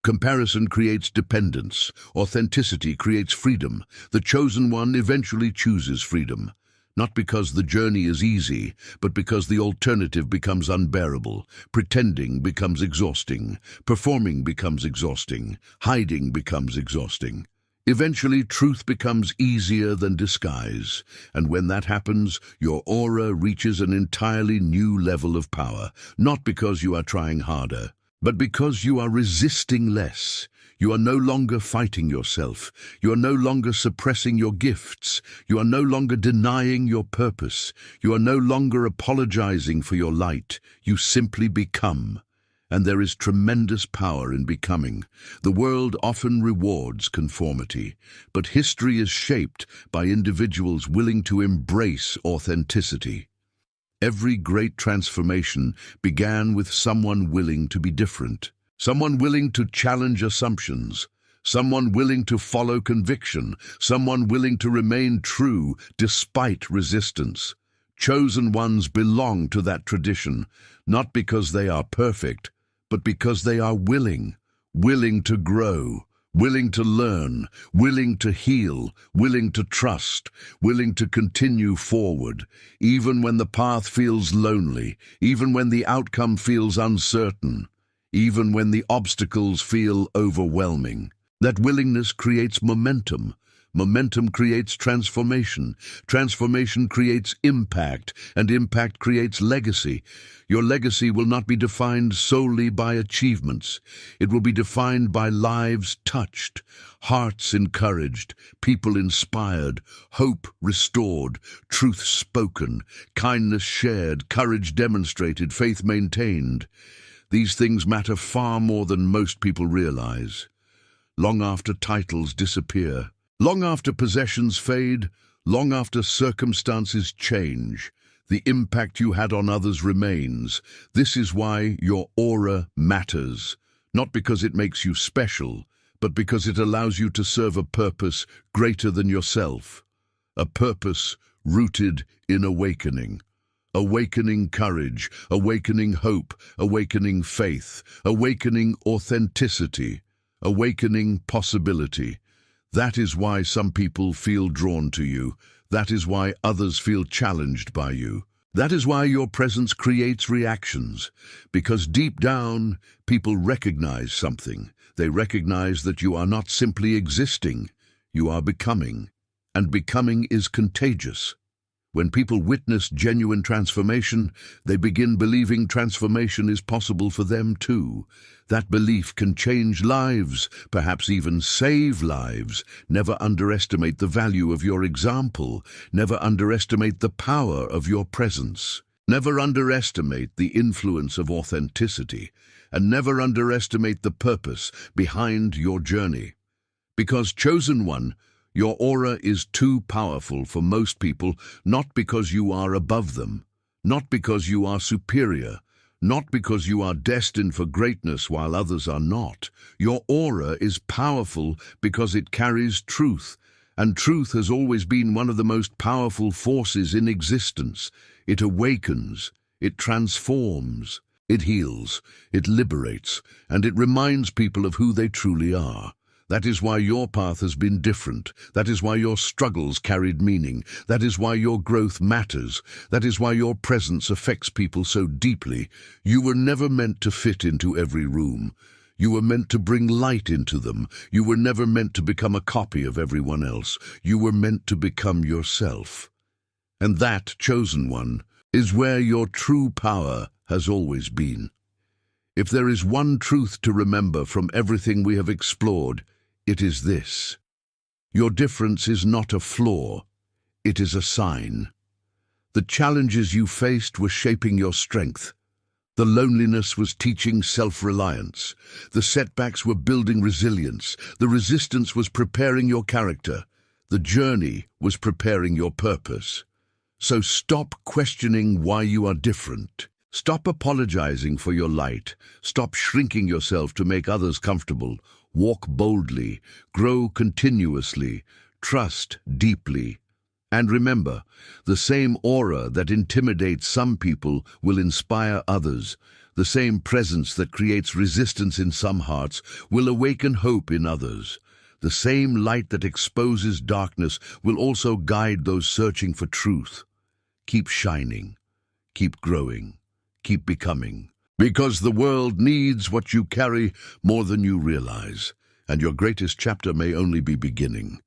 Comparison creates dependence. Authenticity creates freedom. The chosen one eventually chooses freedom, not because the journey is easy, but because the alternative becomes unbearable. Pretending becomes exhausting. Performing becomes exhausting. Hiding becomes exhausting. Eventually, truth becomes easier than disguise, and when that happens, your aura reaches an entirely new level of power, not because you are trying harder, but because you are resisting less. You are no longer fighting yourself. You are no longer suppressing your gifts. You are no longer denying your purpose. You are no longer apologizing for your light. You simply become. And there is tremendous power in becoming. The world often rewards conformity, but history is shaped by individuals willing to embrace authenticity. Every great transformation began with someone willing to be different, someone willing to challenge assumptions, someone willing to follow conviction, someone willing to remain true despite resistance. Chosen ones belong to that tradition, not because they are perfect, but because they are willing to grow, willing to learn, willing to heal, willing to trust, willing to continue forward, even when the path feels lonely, even when the outcome feels uncertain, even when the obstacles feel overwhelming. That willingness creates momentum. Momentum creates transformation. Transformation creates impact, and impact creates legacy. Your legacy will not be defined solely by achievements. It will be defined by lives touched, hearts encouraged, people inspired, hope restored, truth spoken, kindness shared, courage demonstrated, faith maintained. These things matter far more than most people realize. Long after titles disappear, long after possessions fade, long after circumstances change, the impact you had on others remains. This is why your aura matters, not because it makes you special, but because it allows you to serve a purpose greater than yourself, a purpose rooted in awakening. Awakening courage, awakening hope, awakening faith, awakening authenticity, awakening possibility. That is why some people feel drawn to you. That is why others feel challenged by you. That is why your presence creates reactions. Because deep down, people recognize something. They recognize that you are not simply existing, you are becoming. And becoming is contagious. When people witness genuine transformation, they begin believing transformation is possible for them too. That belief can change lives, perhaps even save lives. Never underestimate the value of your example. Never underestimate the power of your presence. Never underestimate the influence of authenticity. And never underestimate the purpose behind your journey. Because, chosen one, your aura is too powerful for most people, not because you are above them, not because you are superior, not because you are destined for greatness while others are not. Your aura is powerful because it carries truth, and truth has always been one of the most powerful forces in existence. It awakens, it transforms, it heals, it liberates, and it reminds people of who they truly are. That is why your path has been different. That is why your struggles carried meaning. That is why your growth matters. That is why your presence affects people so deeply. You were never meant to fit into every room. You were meant to bring light into them. You were never meant to become a copy of everyone else. You were meant to become yourself. And that, chosen one, is where your true power has always been. If there is one truth to remember from everything we have explored, it is this: your difference is not a flaw, it is a sign. The challenges you faced were shaping your strength. The loneliness was teaching self-reliance. The setbacks were building resilience. The resistance was preparing your character. The journey was preparing your purpose. So stop questioning why you are different. Stop apologizing for your light. Stop shrinking yourself to make others comfortable. Walk boldly, grow continuously, trust deeply. And remember, the same aura that intimidates some people will inspire others. The same presence that creates resistance in some hearts will awaken hope in others. The same light that exposes darkness will also guide those searching for truth. Keep shining, keep growing, keep becoming. Because the world needs what you carry more than you realize, and your greatest chapter may only be beginning.